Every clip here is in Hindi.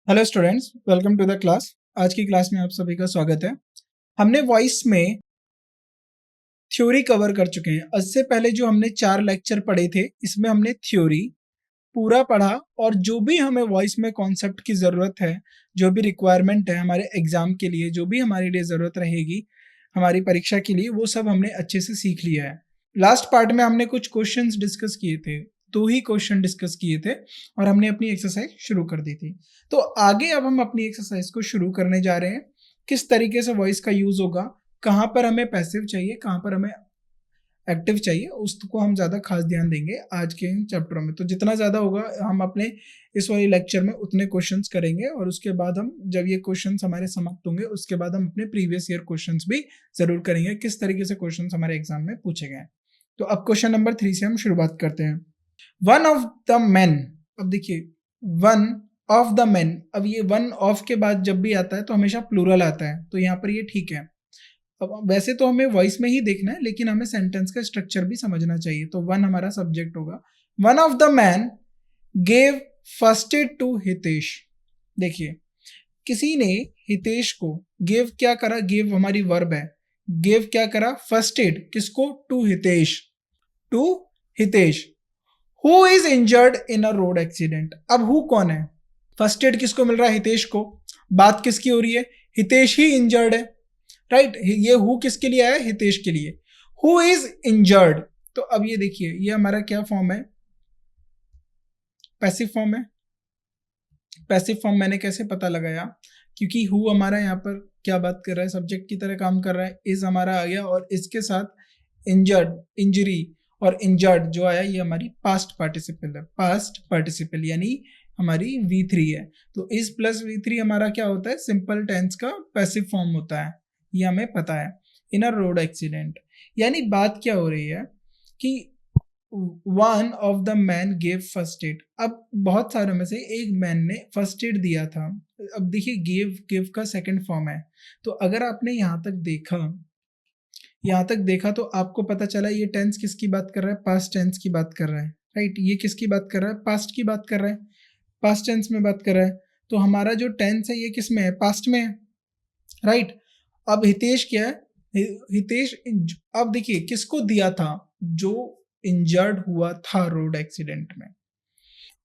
Hello students, welcome to the class. आज की क्लास में आप सभी का स्वागत है। हमने वॉइस में थ्योरी कवर कर चुके हैं। इससे पहले जो हमने 4 लेक्चर पढ़े थे, इसमें हमने थ्योरी पूरा पढ़ा और जो भी हमें वॉइस में कॉन्सेप्ट की ज़रूरत है, जो भी रिक्वायरमेंट है हमारे एग्जाम के लिए, जो भी हमारे लिए ज़रूरत रहेगी हमारी परीक्षा के लिए, वो सब हमने अच्छे से सीख लिया है। लास्ट पार्ट में हमने कुछ क्वेश्चंस डिस्कस किए थे, 2 ही क्वेश्चन डिस्कस किए थे और हमने अपनी एक्सरसाइज शुरू कर दी थी। तो आगे अब हम अपनी एक्सरसाइज को शुरू करने जा रहे हैं। किस तरीके से वॉइस का यूज़ होगा, कहाँ पर हमें पैसिव चाहिए, कहाँ पर हमें एक्टिव चाहिए, उसको हम ज़्यादा खास ध्यान देंगे आज के इन चैप्टरों में। तो जितना ज़्यादा होगा हम अपने इस वाली लेक्चर में उतने क्वेश्चंस करेंगे और उसके बाद हम जब ये क्वेश्चंस हमारे समाप्त होंगे उसके बाद हम अपने प्रीवियस ईयर क्वेश्चंस भी ज़रूर करेंगे, किस तरीके से क्वेश्चंस हमारे एग्जाम में पूछे गए। तो अब क्वेश्चन नंबर 3 से हम शुरुआत करते हैं। वन ऑफ द मैन, अब देखिए वन ऑफ द मैन, अब ये वन ऑफ के बाद जब भी आता है तो हमेशा प्लूरल आता है, तो यहाँ पर ये ठीक है। अब वैसे तो हमें वॉइस में ही देखना है, लेकिन हमें सेंटेंस का स्ट्रक्चर भी समझना चाहिए। तो वन हमारा सब्जेक्ट होगा। One of the man gave first aid to Hitesh. देखिए किसी ने हितेश को गिव क्या करा, गिव हमारी वर्ब है, गिव क्या करा, फर्स्ट एड किसको, to Hitesh, to Hitesh who is injured in a road accident. अब हु कौन है, फर्स्ट एड किसको मिल रहा है, हितेश को। बात किसकी हो रही है, हितेश ही इंजर्ड है, राइट। ये हु किसके लिए आया, हितेश के लिए। हु इज इंजर्ड, तो अब ये देखिए ये हमारा क्या फॉर्म है, पैसिव फॉर्म है। पैसिव फॉर्म मैंने कैसे पता लगाया, क्योंकि हु हमारा यहाँ पर क्या बात कर रहा है, सब्जेक्ट की तरह काम कर रहा है। इज हमारा आ गया और इसके साथ इंजर्ड, इंजरी और इंजर्ड जो आया ये हमारी पास्ट पार्टिसिपल है, पास्ट पार्टिसिपल यानी हमारी V3 है। तो इज प्लस V3 हमारा क्या होता है, सिंपल टेंस का पैसिव फॉर्म होता है, ये हमें पता है। इन अ रोड एक्सीडेंट यानी बात क्या हो रही है कि one of the man gave first add. अब बहुत सारे में से एक मैन ने फर्स्ट एड दिया था। अब देखिए गिव, गिव का सेकंड फॉर्म है। तो अगर आपने यहाँ तक देखा तो आपको पता चला ये टेंस किसकी बात कर रहा है, पास्ट टेंस की बात कर रहा है, राइट। ये किसकी बात कर रहा है, पास्ट की बात कर रहा है, पास्ट टेंस में बात कर रहा है। तो हमारा जो टेंस है ये किस में है, पास्ट में है, राइट। अब हितेश क्या है, हितेश अब देखिए किसको दिया था, जो इंजर्ड हुआ था रोड एक्सीडेंट में।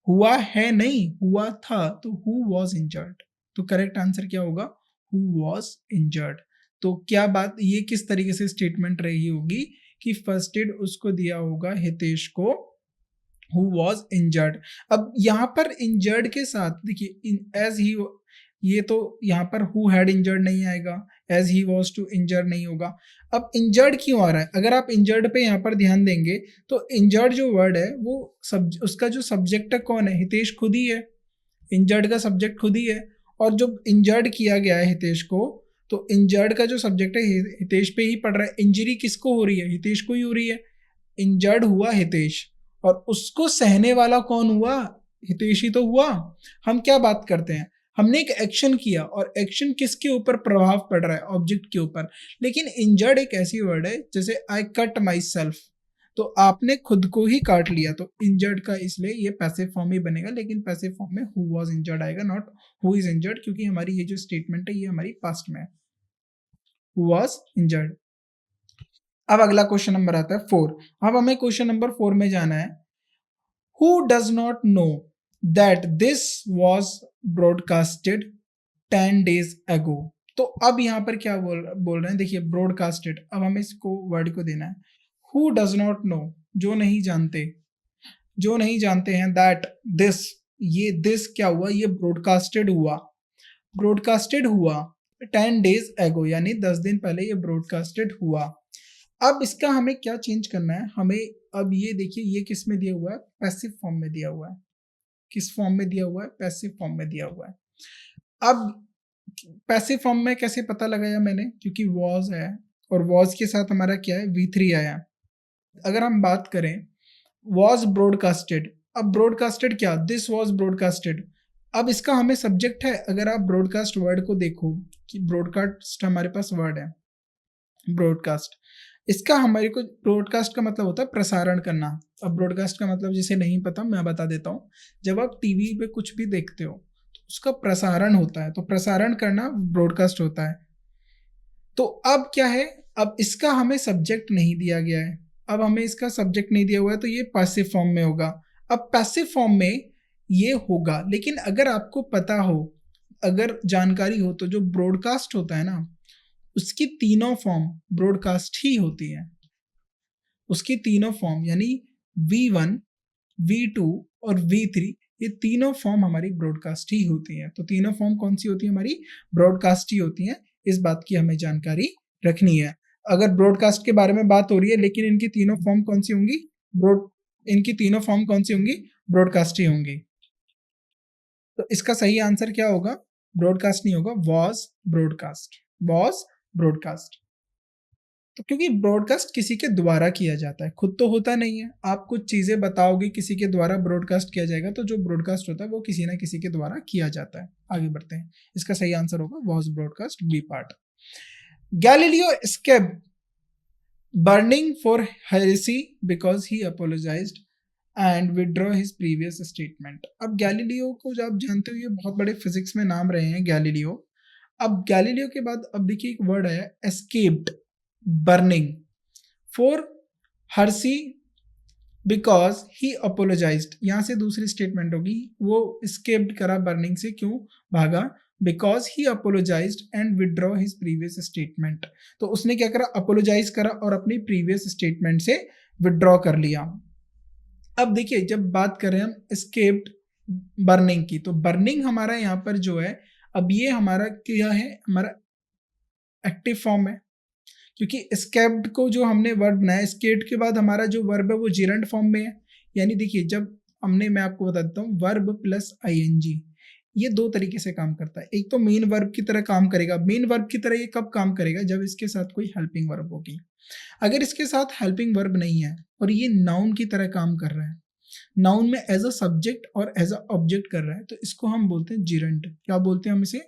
हुआ है नहीं, हुआ था, तो हु वॉज इंजर्ड। तो करेक्ट आंसर क्या होगा, हु वॉज इंजर्ड। तो क्या बात, ये किस तरीके से स्टेटमेंट रही होगी कि फर्स्ट एड उसको दिया होगा हितेश को, हु वॉज इंजर्ड। अब यहाँ पर इंजर्ड के साथ देखिए एज ही, ये तो यहाँ पर हु हैड इंजर्ड नहीं आएगा, as he was too injured नहीं होगा। अब इंजर्ड क्यों आ रहा है, अगर आप इंजर्ड पे यहाँ पर ध्यान देंगे तो इंजर्ड जो वर्ड है वो उसका जो सब्जेक्ट है कौन है, हितेश खुद ही है। इंजर्ड का सब्जेक्ट खुद ही है और जो इंजर्ड किया गया है हितेश को, तो इंजर्ड का जो सब्जेक्ट है हितेश पे ही पड़ रहा है। इंजरी किसको हो रही है, हितेश को ही हो रही है। इंजर्ड हुआ हितेश और उसको सहने वाला कौन हुआ, हितेश ही तो हुआ। हम क्या बात करते हैं, हमने एक एक्शन किया और एक्शन किसके ऊपर प्रभाव पड़ रहा है, ऑब्जेक्ट के ऊपर। लेकिन इंजर्ड एक ऐसी वर्ड है जैसे आई कट माई सेल्फ, तो आपने खुद को ही काट लिया, तो इंजर्ड का इसलिए ये पैसिव फॉर्म ही बनेगा। लेकिन पैसिव फॉर्म में हु वॉज इंजर्ड आएगा, नॉट हु इज इंजर्ड, क्योंकि हमारी ये जो स्टेटमेंट है ये हमारी पास्ट में है, हु वॉज इंजर्ड। अब अगला क्वेश्चन नंबर आता है 4। अब हमें क्वेश्चन नंबर 4 में जाना है। Who does not know that this was broadcasted 10 days ago। तो अब यहाँ पर क्या बोल रहे हैं, देखिए ब्रॉडकास्टेड। अब हमें इसको वर्ड को देना है, Who does not know, जो नहीं जानते, जो नहीं जानते हैं, that this, ये this क्या हुआ, ये ब्रॉडकास्टेड हुआ, ब्रॉडकास्टेड हुआ 10 days ago यानी 10 दिन पहले ये ब्रॉडकास्टेड हुआ। अब इसका हमें क्या चेंज करना है, हमें अब ये देखिए ये किस में दिया हुआ है, पैसिव फॉर्म में दिया हुआ है। किस फॉर्म में दिया हुआ है, पैसिव फॉर्म में दिया हुआ है। अब पैसिव फॉर्म में कैसे पता लगाया मैंने, क्योंकि वॉज है और वॉज के साथ हमारा क्या है, V3 आया। अगर हम बात करें वॉज ब्रॉडकास्टेड, अब ब्रॉडकास्टेड क्या, दिस वॉज ब्रॉडकास्टेड। अब इसका हमें सब्जेक्ट है, अगर आप ब्रॉडकास्ट वर्ड को देखो कि ब्रॉडकास्ट हमारे पास वर्ड है, ब्रॉडकास्ट, इसका हमारे को ब्रॉडकास्ट का मतलब होता है प्रसारण करना। अब ब्रॉडकास्ट का मतलब जिसे नहीं पता मैं बता देता हूँ। जब आप टीवी पे कुछ भी देखते हो तो उसका प्रसारण होता है, तो प्रसारण करना ब्रॉडकास्ट होता है। तो अब क्या है, अब इसका हमें सब्जेक्ट नहीं दिया गया है, अब हमें इसका सब्जेक्ट नहीं दिया हुआ है, तो ये पैसिव फॉर्म में होगा। अब पैसिव फॉर्म में ये होगा, लेकिन अगर आपको पता हो, अगर जानकारी हो, तो जो ब्रॉडकास्ट होता है ना, उसकी तीनों फॉर्म ब्रॉडकास्ट ही होती है। उसकी तीनों फॉर्म यानी V1, V2 और V3, ये तीनों फॉर्म हमारी ब्रॉडकास्ट ही होती हैं। तो तीनों फॉर्म कौन सी होती है, हमारी ब्रॉडकास्ट ही होती हैं। इस बात की हमें जानकारी रखनी है। अगर ब्रॉडकास्ट के बारे में बात हो रही है, लेकिन इनकी तीनों फॉर्म कौन सी होंगी, इनकी तीनों फॉर्म कौन सी होंगी, ब्रॉडकास्ट ही होंगी। तो इसका सही आंसर क्या होगा, ब्रॉडकास्ट नहीं होगा, वॉज ब्रॉडकास्ट, वॉज ब्रॉडकास्ट। तो क्योंकि ब्रॉडकास्ट किसी के द्वारा किया जाता है, खुद तो होता नहीं है। आप कुछ चीजें बताओगे, किसी के द्वारा ब्रॉडकास्ट किया जाएगा, तो जो ब्रॉडकास्ट होता है वो किसी ना किसी के द्वारा किया जाता है। आगे बढ़ते हैं, इसका सही आंसर होगा was broadcast, B part. Galileo escaped burning for heresy because he apologised and withdraw his previous statement. अब गैलीलियो को जब आप जानते हो, ये बहुत बड़े फिजिक्स में नाम रहे हैं गैलीलियो। अब गैलीलियो के बाद अब देखिए एक वर्ड आया, escaped burning for Hershey because he apologised. यहां से दूसरी स्टेटमेंट होगी, वो एस्केप्ड करा बर्निंग से, क्यों भागा, because he apologised and withdraw his previous statement. तो उसने क्या करा, अपोलोजाइज करा और अपनी प्रीवियस स्टेटमेंट से विड्रॉ कर लिया। अब देखिए, जब बात करें हम एस्केप्ड बर्निंग की, तो बर्निंग हमारा यहाँ पर जो है, अब ये हमारा क्या है, हमारा एक्टिव फॉर्म है, क्योंकि एस्केप्ड को जो हमने वर्ब बनाया, एस्केप्ड के बाद हमारा जो वर्ब है वो जिरंड फॉर्म में है। यानी देखिए, जब हमने, मैं आपको बता देता हूँ, वर्ब प्लस आईएनजी, ये दो तरीके से काम करता है। एक तो मेन वर्ब की तरह काम करेगा, मेन वर्ब की तरह ये कब काम करेगा, जब इसके साथ कोई हेल्पिंग वर्ब होगी। अगर इसके साथ हेल्पिंग वर्ब नहीं है और ये नाउन की तरह काम कर रहा है, नाउन में एज अ सब्जेक्ट और एज अ ऑब्जेक्ट कर रहा है, तो इसको हम बोलते हैं जिरंड। क्या बोलते हैं हम इसे,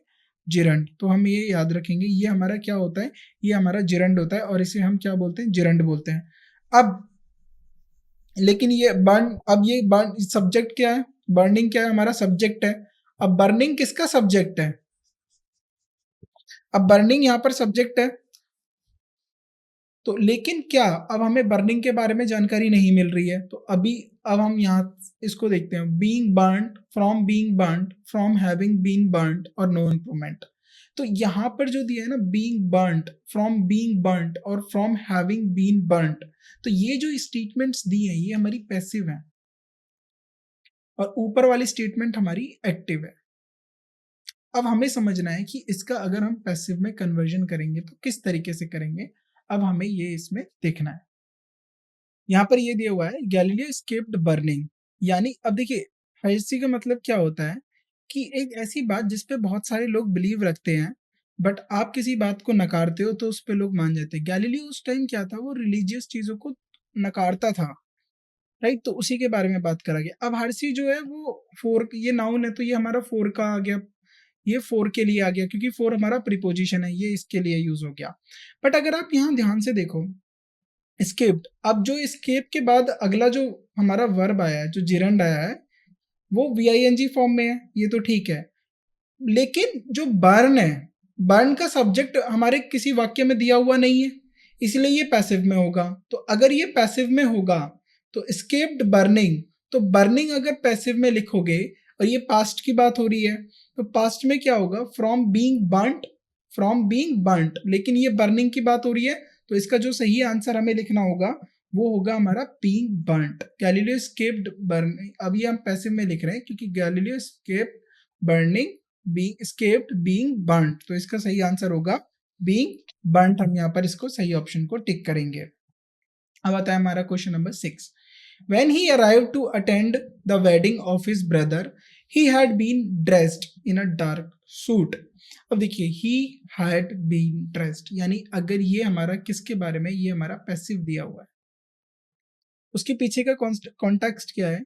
जिरंड। तो हम ये याद रखेंगे, ये हमारा क्या होता है, ये हमारा जिरंड होता है, और इसे हम क्या बोलते हैं, जिरंड बोलते हैं। अब लेकिन ये बर्न, अब ये बर्न सब्जेक्ट क्या है, बर्निंग क्या है, हमारा सब्जेक्ट है। अब बर्निंग किसका सब्जेक्ट है, अब बर्निंग यहाँ पर सब्जेक्ट है। तो लेकिन क्या, अब हमें बर्निंग के बारे में जानकारी नहीं मिल रही है, तो अभी अब हम यहाँ इसको देखते हैं, being burned, from being burned, from having been burned और नो इम्प्रूवमेंट। तो यहाँ पर जो दिया है ना, being burned, from being burned और फ्रॉम हैविंग बीन बर्न्ड, तो ये जो स्टेटमेंट्स दी हैं, ये हमारी पैसिव है, और ऊपर वाली स्टेटमेंट हमारी एक्टिव है। अब हमें समझना है कि इसका अगर हम पैसिव में कन्वर्जन करेंगे तो किस तरीके से करेंगे, अब हमें ये इसमें देखना है। यहाँ पर ये दिया हुआ है, गैलीलियो एस्केप्ड बर्निंग, यानी अब देखिए, हेरेसी का मतलब क्या होता है कि एक ऐसी बात जिस पे बहुत सारे लोग बिलीव रखते हैं, बट आप किसी बात को नकारते हो तो उस पे लोग मान जाते हैं। गैलीलियो उस टाइम क्या था, वो रिलीजियस चीजों को नकारता था, राइट। तो उसी के बारे में बात करा गया। अब हेरेसी जो है वो फोर, ये नाउन है, तो ये हमारा फोर का आ गया, ये फोर के लिए आ गया, क्योंकि फोर हमारा प्रीपोजिशन है, ये इसके लिए यूज हो गया। बट अगर आप यहाँ ध्यान से देखो, एस्केप्ड, अब जो एस्केप के बाद अगला जो हमारा वर्ब आया है, जो जिरंड आया है, वो वीआईएनजी फॉर्म में है, ये तो ठीक है। लेकिन जो बर्न है, बर्न का सब्जेक्ट हमारे किसी वाक्य में दिया हुआ नहीं है, इसलिए ये पैसिव में होगा। तो अगर ये पैसिव में होगा तो एस्केप्ड बर्निंग, तो बर्निंग अगर पैसिव में लिखोगे और ये पास्ट की बात हो रही है, तो पास्ट में क्या होगा, from being burnt, from being burnt, लेकिन ये बर्निंग की बात हो रही है, तो इसका जो सही आंसर हमें लिखना होगा वो होगा हमारा being burnt. Galileo escaped burning, अब ये हम पैसिव में लिख रहे हैं क्योंकि Galileo escaped burning, being escaped being burnt, तो इसका सही आंसर होगा बीइंग बर्न्ट। हम यहाँ पर इसको सही ऑप्शन को टिक करेंगे। अब आता है हमारा question number 6। When he arrived to attend the wedding of his brother, he had been dressed in a dark suit. अब देखिए, he had been dressed, यानी अगर ये हमारा किसके बारे में, ये हमारा पैसिव दिया हुआ है, उसके पीछे का कॉन्टेक्स्ट क्या है,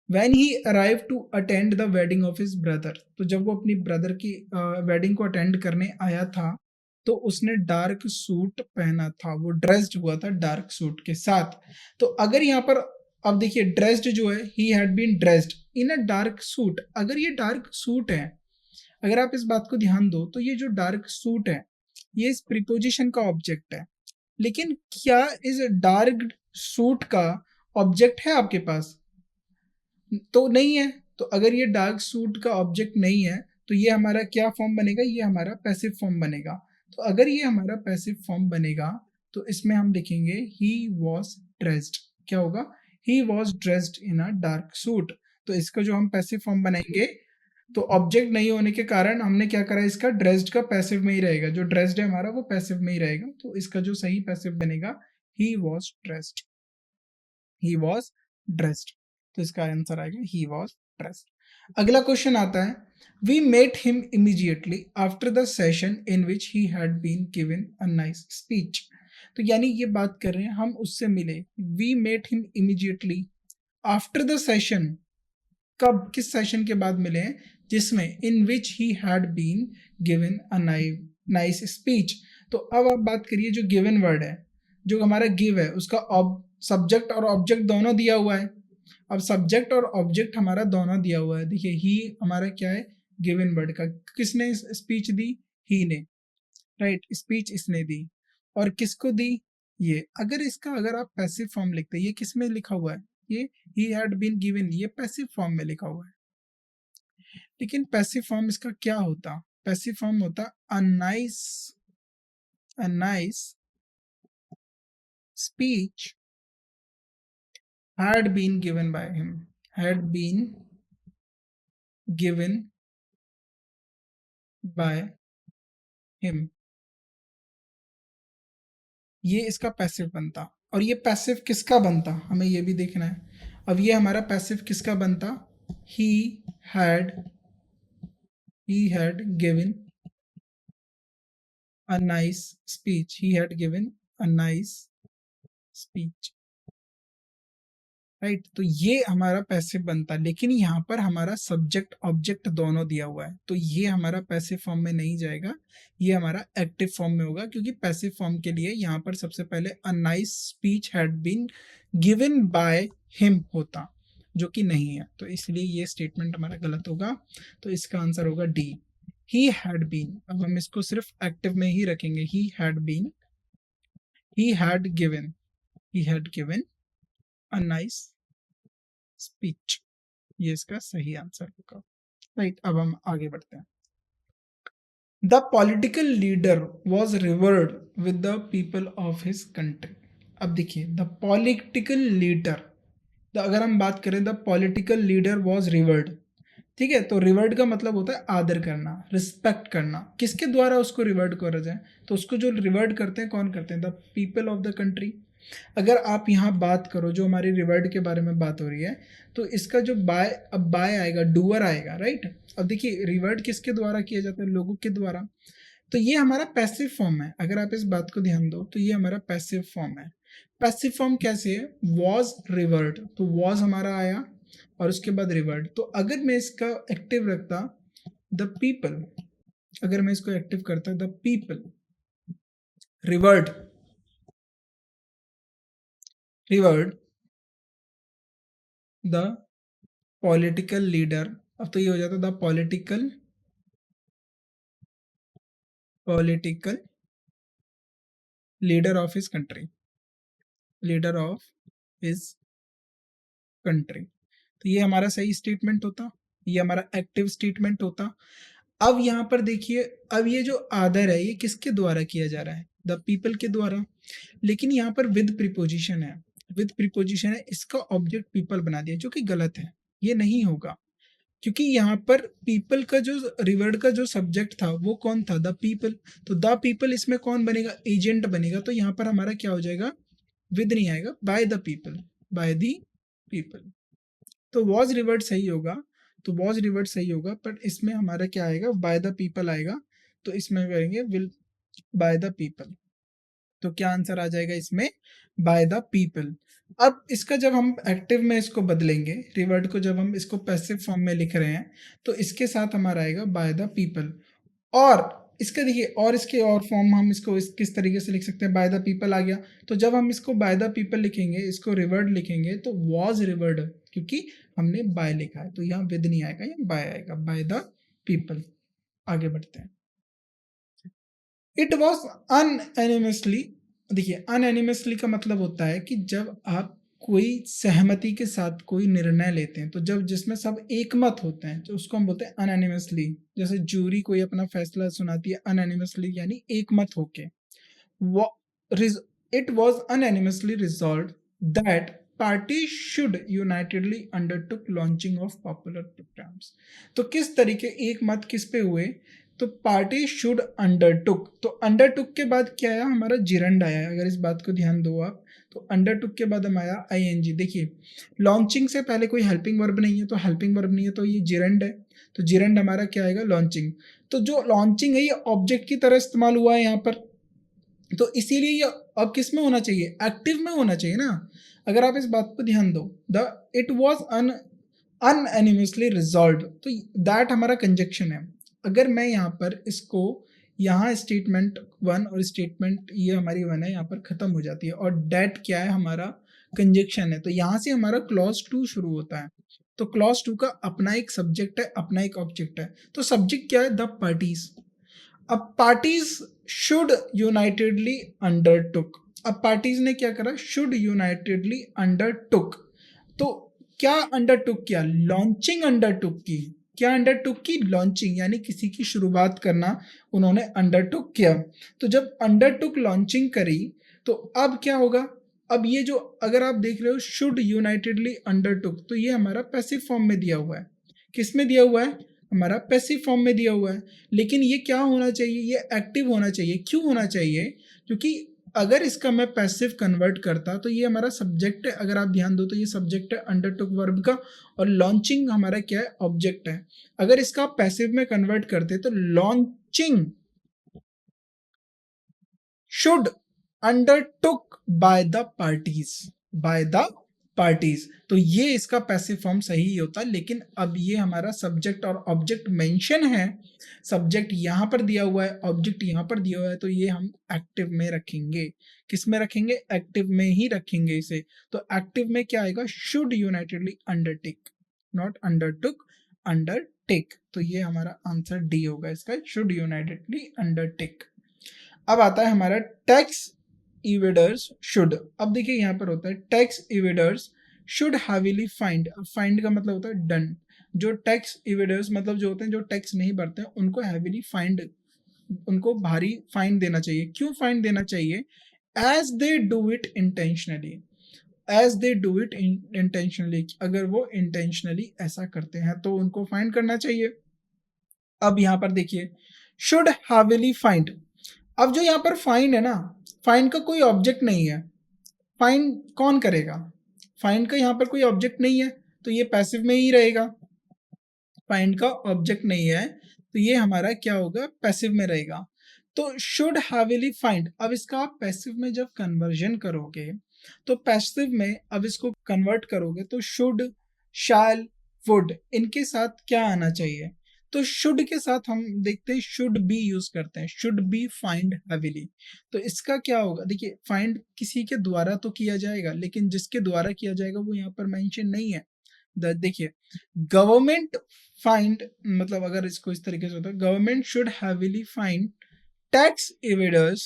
when he arrived to attend the wedding of his brother, तो जब वो अपनी ब्रदर की वेडिंग को अटेंड करने आया था, तो उसने डार्क सूट पहना था, वो ड्रेस्ड हुआ था डार्क सूट के साथ। तो अगर यहाँ पर अब देखिए, ड्रेस्ड जो है, he had been dressed in a dark suit, अगर ये डार्क सूट है अगर आप इस बात को ध्यान दो तो ये जो डार्क सूट है ये इस प्रीपोजिशन का ऑब्जेक्ट है, लेकिन क्या इस डार्क सूट का ऑब्जेक्ट है आपके पास? तो नहीं है। तो अगर ये डार्क सूट का ऑब्जेक्ट नहीं है तो ये हमारा क्या फॉर्म बनेगा? ये हमारा पैसिव फॉर्म बनेगा। तो अगर ये हमारा पैसिव फॉर्म बनेगा तो इसमें हम लिखेंगे ही वॉज ड्रेस्ड। क्या होगा? ही was dressed in a dark suit. तो इसका जो हम पैसिव फॉर्म बनाएंगे तो ऑब्जेक्ट नहीं होने के कारण हमने क्या करा, इसका ड्रेस्ड का पैसिव में ही रहेगा, जो ड्रेस्ड है हमारा वो पैसिव में ही रहेगा। तो इसका जो सही पैसिव बनेगा he was dressed, he was dressed. तो इसका आंसर आएगा ही वॉज ड्रेस्ड। अगला क्वेश्चन आता है we met him immediately after the session in which he had been given a nice speech. तो यानी ये बात कर रहे हैं हम उससे मिले, we met him immediately after the session. कब, किस सेशन के बाद मिले हैं? जिसमें in which he had been given a nice speech. तो अब आप बात करिए जो गिवन वर्ड है, जो हमारा गिव है उसका सब्जेक्ट और ऑब्जेक्ट दोनों दिया हुआ है। अब सब्जेक्ट और ऑब्जेक्ट हमारा दोनों दिया हुआ है। देखिए ही हमारा क्या है? गिवन वर्ड का। किसने स्पीच दी? ही ने, राइट। स्पीच इसने दी और किसको दी? ये। अगर आप पैसिव फॉर्म लिखते हैं, ये किस में लिखा हुआ है? ये ही हैड बीन गिवन, ये पैसिव फॉर्म में लिखा हुआ है। लेकिन पैसिव फॉर्म इसका क्या होता? पैसिव फॉर्म होता अ nice speech had been given by him, had been given by him। ये इसका पैसिव बनता। और ये पैसिव किसका बनता हमें ये भी देखना है। अब ये हमारा पैसिव किसका बनता? he had he had given a nice speech, he had given a nice speech, right. तो ये हमारा पैसिव बनता। लेकिन यहाँ पर हमारा सब्जेक्ट ऑब्जेक्ट दोनों दिया हुआ है, तो ये हमारा पैसिव फॉर्म में नहीं जाएगा, ये हमारा एक्टिव फॉर्म में होगा। क्योंकि पैसिव फॉर्म के लिए यहाँ पर सबसे पहले a nice speech had been given by him होता, जो कि नहीं है। तो इसलिए ये स्टेटमेंट हमारा गलत होगा। तो इसका आंसर होगा डी, ही हैड बीन। अब हम इसको सिर्फ एक्टिव में ही रखेंगे, he had been, he had given, he had given a nice speech. ये इसका सही आंसर होगा, राइट। अब हम आगे बढ़ते हैं। The political leader was revered with the people of his country. अब देखिए द पॉलिटिकल लीडर, अगर हम बात करें the political leader was revered, ठीक है। तो रिवर्ड का मतलब होता है आदर करना, रिस्पेक्ट करना। किसके द्वारा उसको रिवर्ड करा जाए? तो उसको जो रिवर्ड करते हैं कौन करते हैं? The people of the country. अगर आप यहाँ बात करो, जो हमारी रिवर्ड के बारे में बात हो रही है, तो इसका जो बाय, अब बाय आएगा, डूअर आएगा, राइट। अब देखिए रिवर्ड किसके द्वारा किया जाता है? लोगों के द्वारा। तो ये हमारा पैसिव फॉर्म है। अगर आप इस बात को ध्यान दो तो ये हमारा पैसिव फॉर्म है। पैसिव फॉर्म कैसे है? वॉज रिवर्ड, तो वॉज हमारा आया और उसके बाद रिवर्ड। तो अगर मैं इसका एक्टिव रखता द पीपल, अगर मैं इसको एक्टिव करता the people revered, revered the political leader, अब तो ये हो जाता the political leader of his country, leader of his country. तो ये हमारा सही स्टेटमेंट होता, ये हमारा एक्टिव स्टेटमेंट होता। अब यहाँ पर देखिए, अब ये जो आदर है ये किसके द्वारा किया जा रहा है? द पीपल के द्वारा। लेकिन यहाँ पर विद प्रीपोजिशन है, विद प्रीपोजिशन है, इसका ऑब्जेक्ट पीपल बना दिया, जो कि गलत है, ये नहीं होगा। क्योंकि यहाँ पर पीपल का जो रिवर्ड का जो सब्जेक्ट था वो कौन था? The people. तो द पीपल इसमें कौन बनेगा? एजेंट बनेगा। तो यहाँ पर हमारा क्या हो जाएगा? विद नहीं आएगा, by the people, by the people. तो वॉज रिवर्ड सही होगा, तो वॉज रिवर्ड सही होगा, पर इसमें हमारा क्या आएगा? बाय द पीपल आएगा। तो इसमें करेंगे विल बाय द पीपल। तो क्या आंसर आ जाएगा इसमें? By the people. अब इसका जब हम एक्टिव में इसको बदलेंगे, रिवर्ड को जब हम इसको पैसिव फॉर्म में लिख रहे हैं, तो इसके साथ हमारा आएगा बाय द पीपल। और इसका देखिए, और इसके और फॉर्म हम इसको किस तरीके से लिख सकते हैं? बाय द पीपल आ गया। तो जब हम इसको बाय द पीपल लिखेंगे, इसको रिवर्ड लिखेंगे, तो वॉज रिवर्ड, क्योंकि हमने बाय लिखा है, तो यहाँ विद नहीं आएगा, यहाँ बाय आएगा, बाय द पीपल। आगे बढ़ते हैं। इट वॉज अनएनिमसली, देखिए अनएनिमसली का मतलब होता है कि जब आप कोई सहमति के साथ कोई निर्णय लेते हैं, तो जब जिसमें सब एकमत होते हैं तो उसको हम बोलते हैं अनएनिमसली। जैसे जूरी कोई अपना फैसला सुनाती है अनएनिमसली, यानी एकमत होके। It was unanimously resolved that parties should unitedly undertook launching of popular programs। तो किस तरीके एक मत किस पे हुए, तो पार्टी शुड अंडरटुक, तो अंडरटुक के बाद क्या आया, हमारा जिरंड आया है। अगर इस बात को ध्यान दो आप, तो अंडरटुक के बाद हम आया आईएनजी। देखिए लॉन्चिंग से पहले कोई हेल्पिंग वर्ब नहीं है, तो हेल्पिंग वर्ब नहीं है तो ये जिरंड है, तो जिरंड हमारा क्या आएगा, लॉन्चिंग। तो जो लॉन्चिंग है ये ऑब्जेक्ट की तरह इस्तेमाल हुआ है यहाँ पर, तो इसीलिए ये अब किस में होना चाहिए, एक्टिव में होना चाहिए ना। अगर आप इस बात पर ध्यान दो, the it was unanimously resolve, तो दैट हमारा कंजक्शन है। अगर मैं यहाँ पर इसको, यहाँ स्टेटमेंट वन और स्टेटमेंट ये हमारी वन है यहाँ पर खत्म हो जाती है, और डेट क्या है, हमारा कंजक्शन है, तो यहाँ से हमारा क्लॉज 2 शुरू होता है। तो क्लॉज 2 का अपना एक सब्जेक्ट है, अपना एक ऑब्जेक्ट है। तो सब्जेक्ट क्या है, द पार्टीज। अब पार्टीज शुड यूनाइटेडली अंडरटुक, अब पार्टीज ने क्या करा, शुड यूनाइटेडली अंडरटुक, तो क्या अंडरटुक किया, लॉन्चिंग अंडरटुक की। क्या अंडरटुक की, लॉन्चिंग, यानी किसी की शुरुआत करना उन्होंने अंडरटुक किया। तो जब अंडरटुक लॉन्चिंग करी तो अब क्या होगा, अब ये जो अगर आप देख रहे हो शुड यूनाइटेडली अंडरटुक, तो ये हमारा पैसिव फॉर्म में दिया हुआ है। किस में दिया हुआ है, हमारा पैसिव फॉर्म में दिया हुआ है। लेकिन ये क्या होना चाहिए, ये एक्टिव होना चाहिए। क्यों होना चाहिए, क्योंकि अगर इसका मैं पैसिव कन्वर्ट करता तो ये हमारा सब्जेक्ट है। अगर आप ध्यान दो तो ये सब्जेक्ट है अंडरटुक वर्ब का, और लॉन्चिंग हमारा क्या है, ऑब्जेक्ट है। अगर इसका पैसिव में कन्वर्ट करते तो launching should undertook by the parties, by the parties, तो ये इसका पैसिव फॉर्म सही होता। लेकिन अब ये हमारा सब्जेक्ट और ऑब्जेक्ट मेंशन है, सब्जेक्ट यहाँ पर दिया हुआ है, ऑब्जेक्ट यहाँ पर दिया हुआ है, तो ये हम एक्टिव में रखेंगे। किस में रखेंगे, एक्टिव में ही रखेंगे इसे। तो एक्टिव में क्या आएगा, should unitedly undertake, not undertook, undertake. तो ये हमारा आंसर डी होगा इसका, शुड यूनाइटेडली अंडरटेक। अब आता है हमारा टैक्स इवेडर्स शुड। अब देखिए यहाँ पर होता है tax evaders should heavily fined. Fined का मतलब होता है डन। जो टैक्स इवेडर्स मतलब जो होते हैं जो टैक्स नहीं भरते हैं उनको हैवीली फाइंड, उनको भारी फाइन देना चाहिए। क्यों फाइन देना चाहिए, as they do it intentionally, as they do it intentionally, अगर वो इंटेंशनली ऐसा करते हैं तो उनको फाइन करना चाहिए। अब यहाँ पर देखिए शुड हैवीली फाइंड, अब जो यहाँ पर फाइन है ना, फाइन का कोई ऑब्जेक्ट नहीं है, फाइन कौन करेगा, फाइन का यहाँ पर कोई ऑब्जेक्ट नहीं है तो ये पैसिव में ही रहेगा। फाइंड का ऑब्जेक्ट नहीं है तो ये हमारा क्या होगा, पैसिव में रहेगा। तो शुड हैवीली फाइंड, अब इसका आप पैसिव में जब कन्वर्जन करोगे तो पैसिव में अब इसको कन्वर्ट करोगे तो शुड, शैल, वुड, इनके साथ क्या आना चाहिए, तो शुड के साथ हम देखते हैं शुड बी यूज करते हैं, शुड बी फाइंड हैवीली। तो इसका क्या होगा, देखिए फाइंड किसी के द्वारा तो किया जाएगा, लेकिन जिसके द्वारा किया जाएगा वो यहाँ पर मेंशन नहीं है। देखिए गवर्नमेंट फाइंड, मतलब अगर इसको इस तरीके से होता है, government should heavily fined tax evaders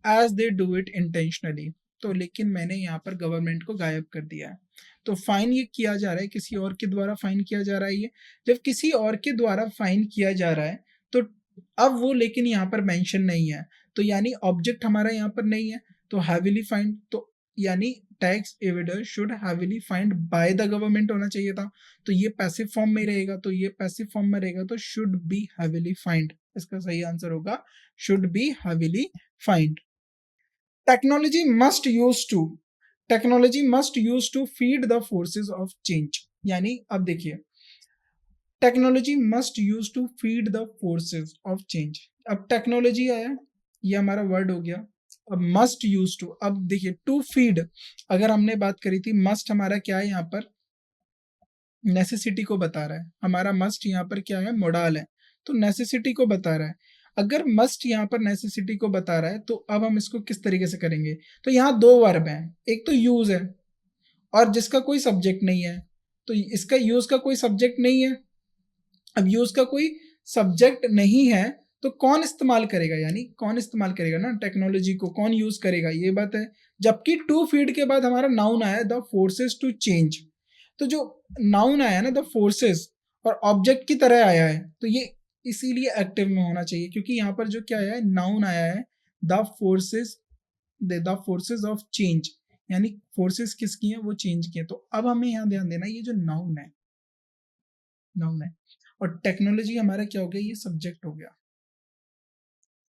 as they do it intentionally. तो लेकिन मैंने यहाँ पर गवर्नमेंट को गायब कर दिया है, तो फाइन ये किया जा रहा है, किसी और के द्वारा फाइन किया जा रहा है। ये जब किसी और के द्वारा फाइन किया जा रहा है तो अब वो लेकिन यहाँ पर मेंशन नहीं है, तो यानी ऑब्जेक्ट हमारा यहाँ पर नहीं है, तो हैवीली फाइंड, तो यानी tax evader should heavily fined by the government होना चाहिए था, तो ये पैसिव फॉर्म में रहेगा, तो ये पैसिव फॉर्म में रहेगा, तो शुड बी हैवीली फाइंड, इसका सही आंसर होगा should be heavily fined. Technology must use to, technology must use to feed the forces of change, यानी अब देखिए technology must use to feed the forces of change. अब टेक्नोलॉजी आया, ये हमारा वर्ड हो गया। अब मस्ट यूज टू, अब देखिए टू फीड, अगर हमने बात करी थी मस्ट हमारा क्या है, यहाँ पर नेसेसिटी को बता रहा है, हमारा मस्ट यहाँ पर क्या है, मोडाल है, तो नेसेसिटी को बता रहा है। अगर मस्ट यहाँ पर नेसेसिटी को बता रहा है तो अब हम इसको किस तरीके से करेंगे, तो यहाँ दो वर्ब हैं, एक तो यूज है और जिसका कोई सब्जेक्ट नहीं है, तो इसका यूज का कोई सब्जेक्ट नहीं है। अब यूज का कोई सब्जेक्ट नहीं है तो कौन इस्तेमाल करेगा, यानी कौन इस्तेमाल करेगा ना टेक्नोलॉजी को, कौन यूज करेगा, ये बात है। जबकि टू फीड के बाद हमारा नाउन आया द फोर्सेस टू चेंज, तो जो नाउन आया ना द फोर्सेस और ऑब्जेक्ट की तरह आया है, तो ये इसीलिए एक्टिव में होना चाहिए, क्योंकि यहाँ पर जो क्या आया है, नाउन आया है the forces, the forces of change, यानी फोर्सेस किसकी है, वो चेंज की है। तो अब हमें यहाँ ध्यान देना, ये जो नाउन है, नाउन है, और टेक्नोलॉजी हमारा क्या हो गया, ये सब्जेक्ट हो गया,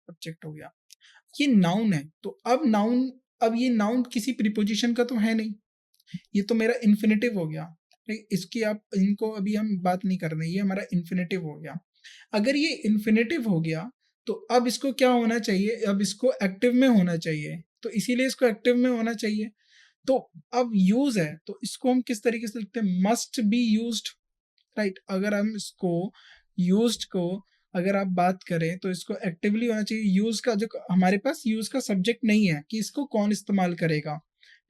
सब्जेक्ट हो गया, ये नाउन है। तो अब नाउन, अब ये नाउन किसी प्रीपोजिशन का तो है नहीं, ये तो मेरा इन्फिनेटिव हो गया, ठीक, इसकी आप इनको अभी हम बात नहीं कर रहे, ये हमारा इन्फिनेटिव हो गया। अगर ये इन्फिनेटिव हो गया तो अब इसको क्या होना चाहिए, अब इसको एक्टिव में होना चाहिए, तो इसीलिए इसको एक्टिव में होना चाहिए। तो अब यूज है, तो इसको हम किस तरीके से लिखते हैं, मस्ट बी यूज्ड, राइट। अगर हम इसको यूज्ड को अगर आप बात करें तो इसको एक्टिवली होना चाहिए, यूज का जो हमारे पास यूज का सब्जेक्ट नहीं है कि इसको कौन इस्तेमाल करेगा,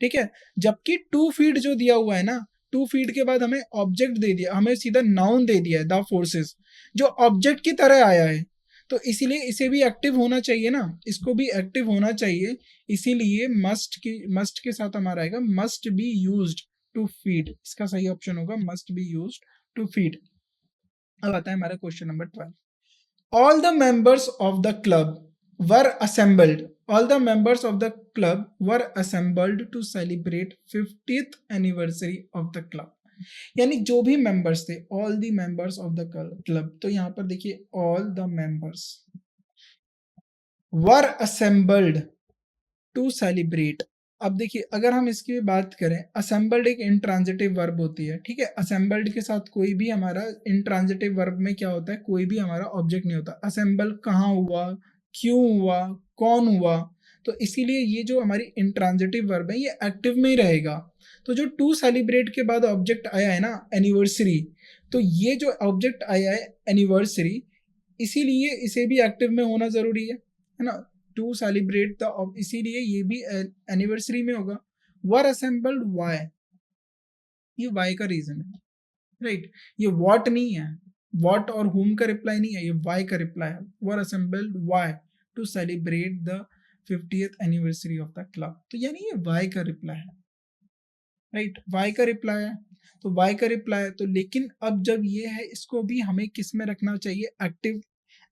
ठीक है। जबकि टू फीड जो दिया हुआ है ना, टू फीड के बाद हमें ऑब्जेक्ट दे दिया, हमें सीधा नाउन दे दिया है द फोर्सेस, जो ऑब्जेक्ट की तरह आया है, तो इसीलिए इसे भी एक्टिव होना चाहिए ना, इसको भी एक्टिव होना चाहिए, इसीलिए मस्ट के साथ हमारा आएगा must be used to feed, इसका सही ऑप्शन होगा must be used to feed. अब आता है हमारा question number 12। All the members of the club were assembled, all the members of the club were assembled to celebrate 50th anniversary of the club, यानी जो भी मेंबर्स थे, all the members of the club, तो यहाँ पर देखिए all the members were assembled to celebrate। अब देखिए अगर हम इसकी बात करें, असेंबल्ड एक इंट्रांजिटिव वर्ब होती है, ठीक है। असेंबल्ड के साथ कोई भी हमारा इंट्रांजिटिव वर्ब में क्या होता है, कोई भी हमारा ऑब्जेक्ट नहीं होता। असेंबल कहाँ हुआ, क्यों हुआ, कौन हुआ, तो इसीलिए ये जो हमारी इंट्रांजिटिव वर्ब है ये एक्टिव में ही रहेगा। तो जो टू सेलिब्रेट के बाद ऑब्जेक्ट आया है ना एनिवर्सरी, तो ये जो ऑब्जेक्ट आया है एनिवर्सरी, इसीलिए इसे भी एक्टिव में होना जरूरी है ना, टू सेलिब्रेट द, इसीलिए ये भी एनिवर्सरी में होगा। वर असेंबल्ड वाई, ये वाई का रीजन है, राइट। ये व्हाट नहीं है, व्हाट और हुम का रिप्लाई नहीं है, ये वाई का रिप्लाई है। Were assembled Y to celebrate the 50th anniversary of the club, तो यानी ये वाई का रिप्लाई है, राइट, वाई का रिप्लाई है, तो वाई का रिप्लाई है। तो लेकिन अब जब ये है, इसको भी हमें किस में रखना चाहिए, एक्टिव,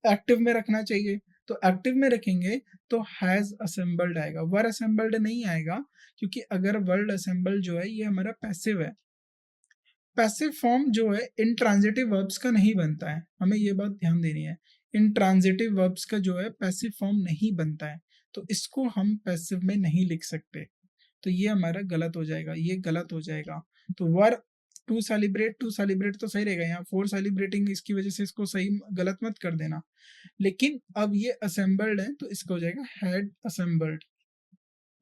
एक्टिव में रखना चाहिए। तो एक्टिव में रखेंगे तो हैज असेंबल्ड आएगा, वर असेंबल्ड नहीं आएगा, क्योंकि अगर वर्ड असेंबल्ड जो है ये हमारा पैसिव है, पैसिव फॉर्म जो है इंट्रांजिटिव वर्ब्स का नहीं बनता है, हमें ये बात ध्यान देनी है। इंट्रांजिटिव वर्ब्स का जो है पैसिव फॉर्म नहीं बनता है, तो इसको हम पैसिव में नहीं लिख सकते, तो ये हमारा गलत हो जाएगा, ये गलत हो जाएगा। तो वर टू सेलिब्रेट तो सही रहेगा, यहाँ फोर सेलिब्रेटिंग, इसकी वजह से इसको सही गलत मत कर देना। लेकिन अब ये असेंबल्ड है तो इसका हो जाएगा had assembled,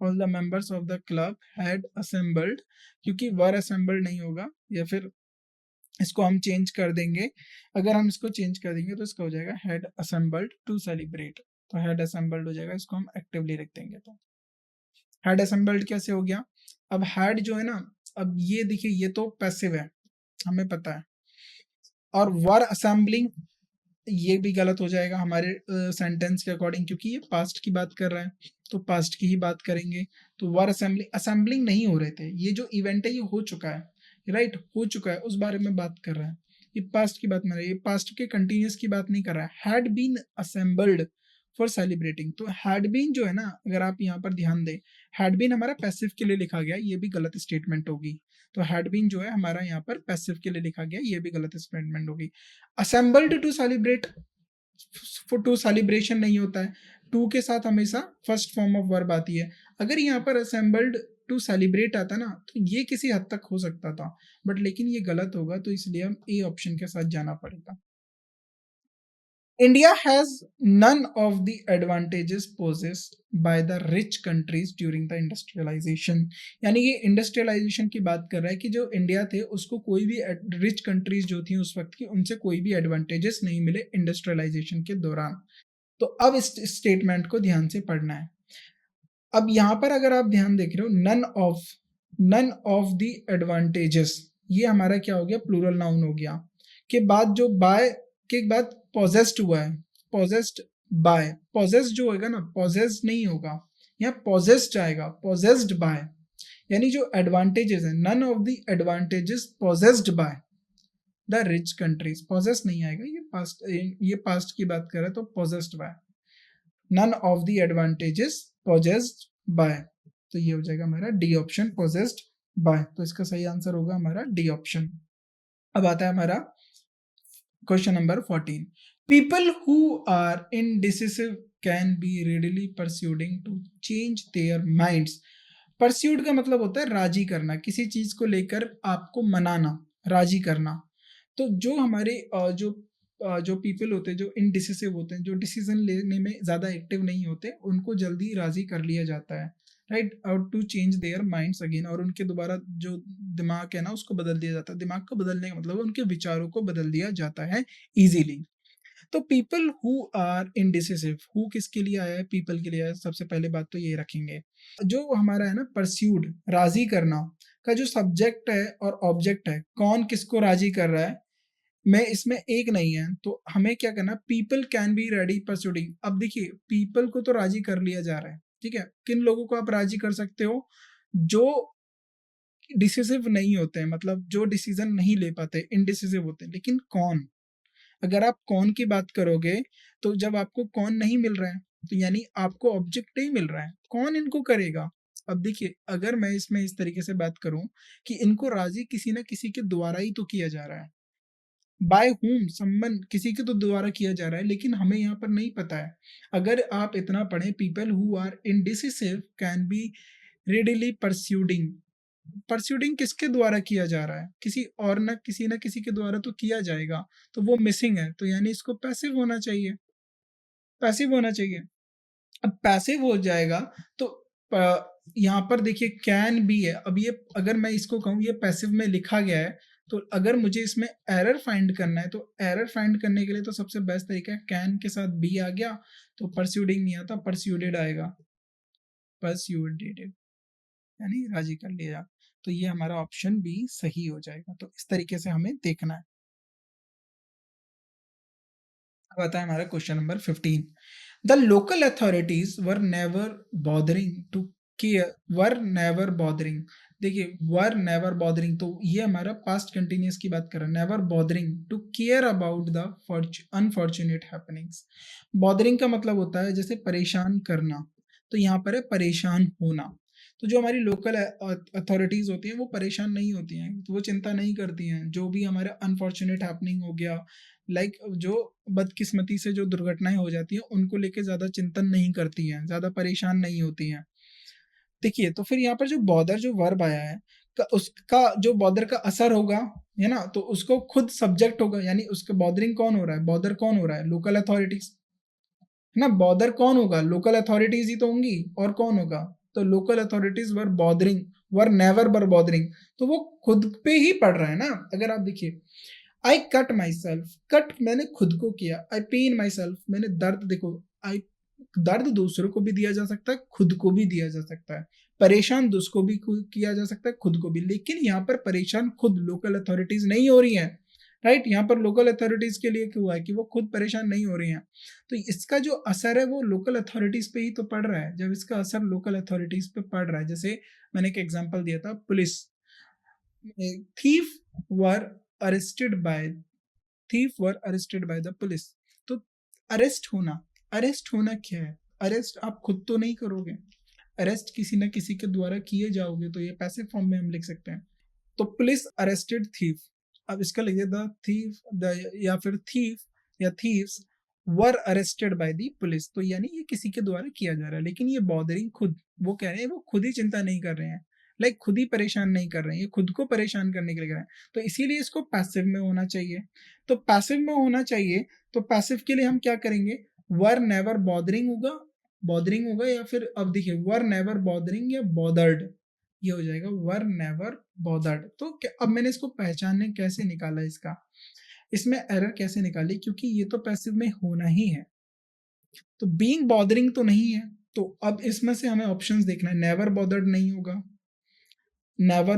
all the members of the club had assembled, क्योंकि वर असेंबल्ड नहीं होगा, या फिर इसको हम चेंज कर देंगे, अगर हम इसको चेंज कर देंगे तो इसका हो जाएगा हैड असेंबल्ड टू सेलिब्रेट, तो हैड असेंबल्ड हो जाएगा, इसको हम एक्टिवली रख देंगे। तो हैड असेंबल्ड कैसे हो गया, अब हैड जो है ना, अब ये देखिए ये तो पैसिव है, हमें पता है, और वर असेंबलिंग ये भी गलत हो जाएगा हमारे सेंटेंस के अकॉर्डिंग, क्योंकि ये पास्ट की बात कर रहा है, तो पास्ट की ही बात करेंगे। तो वर असेंबलिंग, असेंबलिंग नहीं हो रहे थे, ये जो इवेंट है ये हो चुका है, राइट, हो चुका है, उस बारे में बात कर रहा है, ये पास्ट की बात में, ये पास्ट के कंटिन्यूस की बात नहीं कर रहा है। Had been assembled for celebrating, तो हैड बीन जो है ना, अगर आप यहाँ पर ध्यान दें, हैड बीन हमारा पैसिव के लिए लिखा गया, ये भी गलत स्टेटमेंट होगी। तो हैड बीन जो है हमारा यहाँ पर पैसिव के लिए लिखा गया, ये भी गलत स्टेटमेंट होगी। Assembled to celebrate, to celebration नहीं होता है, टू के साथ हमेशा फर्स्ट फॉर्म ऑफ वर्ब आती है। अगर यहाँ पर असेंबल्ड टू सेलिब्रेट आता ना, तो ये किसी हद तक हो सकता था, बट लेकिन ये गलत होगा, तो इसलिए हम ए ऑप्शन के साथ जाना पड़ेगा। India has none of the advantages possessed by the rich countries during the industrialization, यानी ये इंडस्ट्रियलाइजेशन की बात कर रहा है कि जो इंडिया थे उसको कोई भी रिच कंट्रीज जो थी उस वक्त की, उनसे कोई भी एडवांटेजेस नहीं मिले इंडस्ट्रियलाइजेशन के दौरान। तो अब इस स्टेटमेंट को ध्यान से पढ़ना है। अब यहाँ पर अगर आप ध्यान देख रहे हो, नन ऑफ द एडवांटेजेस, ये हमारा क्या हो गया, प्लूरल नाउन हो गया, के बाद जो बाय कि एक बात पॉजेस्ड हुआ है, पॉजेस्ड बाय, पॉजेस्ड जो होगा ना, पॉजेस्ड नहीं होगा, यहाँ पॉजेस्ड आएगा, पॉजेस्ड बाय, यानी जो एडवांटेजेस है, none of the advantages possessed by the rich countries, possess नहीं आएगा, ये पास्ट की बात कर रहा है तो possessed by, none of the advantages possessed by, तो ये हो जाएगा हमारा डी ऑप्शन, पॉजेस्ड बाय, तो इसका सही आंसर होगा हमारा डी ऑप्शन। अब आता है हमारा question number 14, people who are indecisive can be readily persuading to change their minds, persuade का मतलब होता है राजी करना, किसी चीज को लेकर आपको मनाना, राजी करना, तो जो हमारे जो पीपल होते हैं जो इनडिसिसिव होते हैं, जो डिसीजन लेने में ज़्यादा एक्टिव नहीं होते, उनको जल्दी राजी कर लिया जाता है, राइट, और to change their minds again, और उनके दोबारा जो दिमाग है ना उसको बदल दिया जाता है, दिमाग को बदलने का मतलब उनके विचारों को बदल दिया जाता है इजीली। तो people who are indecisive, who किसके लिए आया है, पीपल के लिए आया है, सबसे पहले बात तो ये रखेंगे। जो हमारा है ना परस्यूड, राजी करना का जो सब्जेक्ट है और ऑब्जेक्ट है, कौन किसको राजी कर रहा है, मैं इसमें एक नहीं है, तो हमें क्या करना, पीपल कैन बी रेडी परस्यूडिंग, अब देखिए पीपल को तो राजी कर लिया जा रहा है, ठीक है, किन लोगों को आप राजी कर सकते हो, जो डिसिसिव नहीं होते हैं, मतलब जो डिसीजन नहीं ले पाते, इनडिसिसिव होते हैं, लेकिन कौन, अगर आप कौन की बात करोगे तो जब आपको कौन नहीं मिल रहा है तो यानी आपको ऑब्जेक्ट नहीं मिल रहा है, कौन इनको करेगा। अब देखिए अगर मैं इसमें इस तरीके से बात करूं कि इनको राजी किसी ना किसी के द्वारा ही तो किया जा रहा है, बाय हुम, समवन, किसी के तो द्वारा किया जा रहा है, लेकिन हमें यहाँ पर नहीं पता है। अगर आप इतना पढ़ें, people who are indecisive can be readily persuading, persuading किसके द्वारा किया जा रहा है, किसी और ना किसी के द्वारा तो किया जाएगा, तो वो मिसिंग है, तो यानी इसको पैसिव होना चाहिए, पैसिव होना चाहिए। अब पैसिव हो जाएगा तो यहाँ पर देखिए कैन बी है, अब ये अगर मैं इसको कहूँ ये पैसिव में लिखा गया है, तो अगर मुझे इसमें एरर फाइंड करना है, तो एरर फाइंड करने के लिए तो सबसे बेस्ट तरीका है कैन के साथ बी आ गया, तो परस्यूडिंग नहीं आता, परस्यूडेड आएगा, परस्यूडेड यानी राजी कर लिया, तो ये हमारा ऑप्शन बी सही हो जाएगा, तो इस तरीके से हमें देखना है। अब आता है हमारा question number 15, the local authorities were never bothering to care, were never bothering, देखिए वर नेवर बॉदरिंग, तो ये हमारा पास्ट कंटिन्यूस की बात कर रहा है, never bothering to care about the unfortunate happenings, bothering का मतलब होता है जैसे परेशान करना, तो यहाँ पर है परेशान होना, तो जो हमारी लोकल अथॉरिटीज होती हैं वो परेशान नहीं होती हैं, तो वो चिंता नहीं करती हैं, जो भी हमारा अनफॉर्चुनेट हैपनिंग हो गया, लाइक जो बदकिस्मती से जो दुर्घटनाएं हो जाती हैं उनको लेके ज़्यादा चिंतन नहीं करती हैं, ज़्यादा परेशान नहीं होती हैं। देखिए तो फिर यहाँ पर जो बॉदर जो वर्ब आया है उसका जो बॉदर का असर होगा, है ना, तो उसको खुद सब्जेक्ट होगा, यानी उसका बॉदरिंग कौन हो रहा है, बॉदर कौन हो रहा है, लोकल अथॉरिटीज, है ना, बॉदर कौन होगा, लोकल अथॉरिटीज ही तो होंगी, और कौन होगा, तो local authorities were bothering, were never were bothering, तो वो खुद पे ही पड़ रहा है ना। अगर आप देखिए I cut my self, cut मैंने खुद को किया, आई पेन माई सेल्फ, मैंने दर्द, देखो आई, दर्द दूसरों को भी दिया जा सकता है, खुद को भी दिया जा सकता है, परेशान दूसरों को भी किया जा सकता है, खुद को भी, लेकिन यहाँ पर परेशान खुद लोकल अथॉरिटीज नहीं हो रही हैं, राइट, यहाँ पर लोकल अथॉरिटीज के लिए क्यों है कि वो खुद परेशान नहीं हो रही हैं, तो इसका जो असर है वो लोकल अथॉरिटीज पे ही तो पड़ रहा है, जब इसका असर लोकल अथॉरिटीज पे पड़ रहा है, जैसे मैंने एक एग्जांपल दिया था, police, thief were arrested bye, thief were arrested by the police, तो अरेस्ट होना क्या है, अरेस्ट आप खुद तो नहीं करोगे, अरेस्ट किसी ना किसी के द्वारा किए जाओगे, तो ये पैसिव फॉर्म में हम लिख सकते हैं, तो पुलिस अरेस्टेड थीफ, अब इसका लिखिए द थीफ, द या फिर थीफ या thieves were arrested by the police, तो यानी ये किसी के द्वारा किया जा रहा है, लेकिन ये बॉदरिंग खुद, वो कह रहे हैं वो खुद ही चिंता नहीं कर रहे हैं, लाइक खुद ही परेशान नहीं कर रहे हैं, ये खुद को परेशान करने के लिए कर रहे हैं, तो इसीलिए इसको पैसिव में होना चाहिए, तो पैसिव में होना चाहिए, तो पैसिव के लिए हम क्या करेंगे, वर नेवर बॉदरिंग होगा, बॉदरिंग होगा, या फिर अब देखिए वर नेवर बॉदरिंग या बॉदर्ड, ये हो जाएगा वर नेवर बॉदर्ड, तो अब मैंने इसको पहचानने कैसे निकाला, इसका इसमें एरर कैसे निकाली, क्योंकि ये तो पैसिव में होना ही है, तो बीइंग बॉदरिंग तो नहीं है, तो अब इसमें से हमें ऑप्शंस देखना है, नेवर बॉदर्ड नहीं होगा, नेवर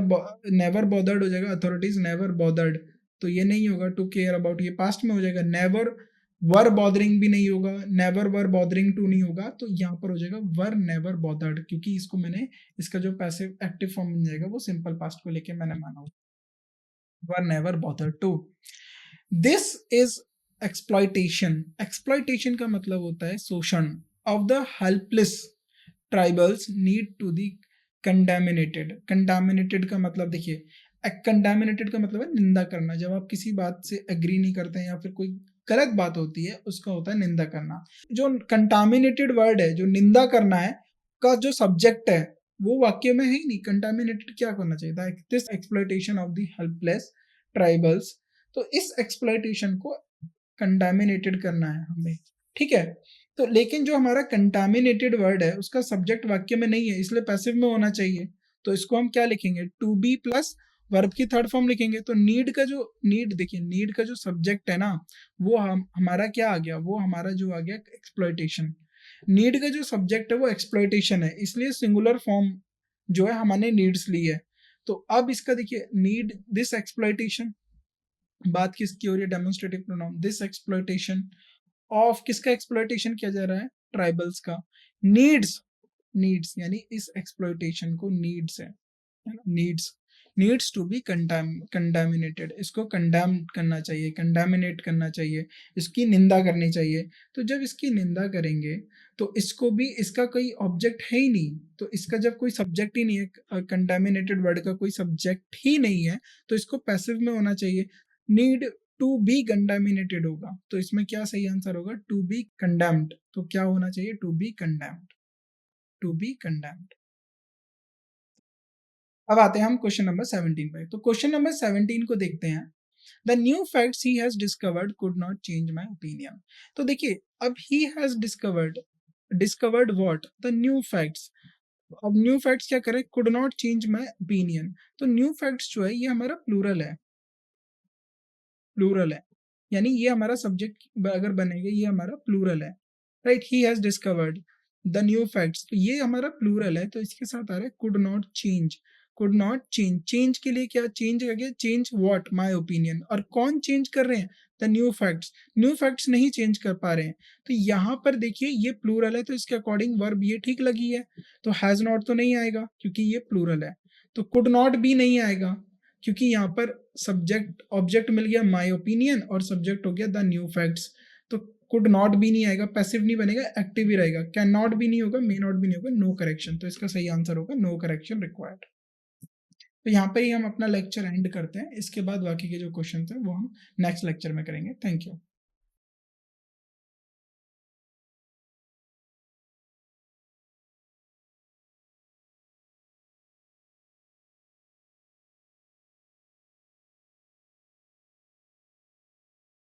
नेवर बॉदर्ड हो जाएगा, अथॉरिटीज नेवर बॉदर्ड, तो ये नहीं होगा, टू केयर अबाउट ये पास्ट में हो जाएगा, नेवर वर बॉदरिंग भी नहीं होगा, नेवर वर बॉदरिंग टू नहीं होगा, तो यहाँ पर हो जाएगा वर नेवर बॉदर्ड, क्योंकि इसको मैंने इसका जो पैसिव एक्टिव फॉर्म बन जाएगा वो सिंपल पास्ट को लेके मैंने माना, were never bothered to. This is exploitation. Exploitation का मतलब होता है शोषण of the helpless tribals need to the contaminated. Contaminated का मतलब देखिए, कंटामिनेटेड का मतलब है निंदा करना, जब आप किसी बात से एग्री नहीं करते हैं या फिर कोई गलत बात होती है उसका होता है निंदा करना। जो कंटामिनेटेड वर्ड है, जो निंदा करना है का जो सब्जेक्ट है वो वाक्य में है ही नहीं। कंटामिनेटेड क्या करना चाहिए था, this exploitation of the helpless tribals, तो इस एक्सप्लॉइटेशन को कंटामिनेटेड करना है हमें, ठीक है। तो लेकिन जो हमारा कंटामिनेटेड वर्ड है उसका सब्जेक्ट वाक्य में नहीं है, इसलिए पैसिव में होना चाहिए, तो इसको हम क्या लिखेंगे, टू बी प्लस वर्ब की थर्ड फॉर्म लिखेंगे। तो नीड का जो नीड, देखिए नीड का जो सब्जेक्ट है ना वो हमारा क्या आ गया, वो हमारा जो आ गया एक्सप्लॉइटेशन। नीड का जो सब्जेक्ट है वो एक्सप्लॉइटेशन है, इसलिए सिंगुलर फॉर्म जो है हमने नीड्स ली है। तो अब इसका देखिए, नीड दिस एक्सप्लॉइटेशन, बात किसकी हो रही है, demonstrative pronoun, this exploitation of किसका एक्सप्लॉइटेशन किया जा रहा है, ट्राइबल्स का। नीड्स, नीड्स यानी इस एक्सप्लॉइटेशन को नीड्स है ना, needs, needs to be contaminated, इसको कंडैम करना चाहिए, कंटामिनेट करना चाहिए, इसकी निंदा करनी चाहिए। तो जब इसकी निंदा करेंगे तो इसको भी, इसका कोई ऑब्जेक्ट है ही नहीं, तो इसका जब कोई सब्जेक्ट ही नहीं है, कंटामिनेटेड वर्ड का कोई सब्जेक्ट ही नहीं है, तो इसको पैसिव में होना चाहिए। नीड टू बी कंटामिनेटेड होगा, तो इसमें क्या सही आंसर होगा, टू बी कंडेम्ड। तो क्या होना चाहिए, to be condemned, to be condemned. अब आते हैं हम क्वेश्चन नंबर 17 पे। तो क्वेश्चन नंबर 17 को देखते हैं। The new facts he has discovered could not change my opinion. तो देखिए, अब he has discovered, discovered what, the new facts. अब न्यू फैक्ट्स क्या करें, could not change my opinion. तो न्यू फैक्ट्स जो है ये हमारा प्लूरल है, प्लूरल है, यानी ये हमारा सब्जेक्ट अगर बनेगा ये हमारा प्लूरल है, right. He has discovered the new facts, तो ये हमारा प्लूरल है, तो इसके साथ आ रहा है could not change. Could not change, change के लिए क्या चेंज कर गया, चेंज व्हाट, माय ओपिनियन। और कौन चेंज कर रहे हैं, the new facts. New facts नहीं चेंज कर पा रहे हैं, तो यहाँ पर देखिए ये प्लूरल है, तो इसके अकॉर्डिंग वर्ब ये ठीक लगी है, तो हैज नॉट तो नहीं आएगा क्योंकि ये प्लूरल है, तो कुड नॉट भी नहीं आएगा क्योंकि यहाँ पर सब्जेक्ट ऑब्जेक्ट मिल गया माय ओपिनियन और सब्जेक्ट हो गया द न्यू फैक्ट्स, तो कुड नॉट भी नहीं आएगा, पैसिव नहीं बनेगा, एक्टिव ही रहेगा। कैन नॉट भी नहीं होगा, मे नॉट भी नहीं होगा, नो करेक्शन, तो इसका सही आंसर होगा नो करेक्शन रिक्वायर्ड। तो यहाँ पे ही हम अपना लेक्चर एंड करते हैं, इसके बाद बाकी के जो क्वेश्चन है वो हम नेक्स्ट लेक्चर में करेंगे। Thank you.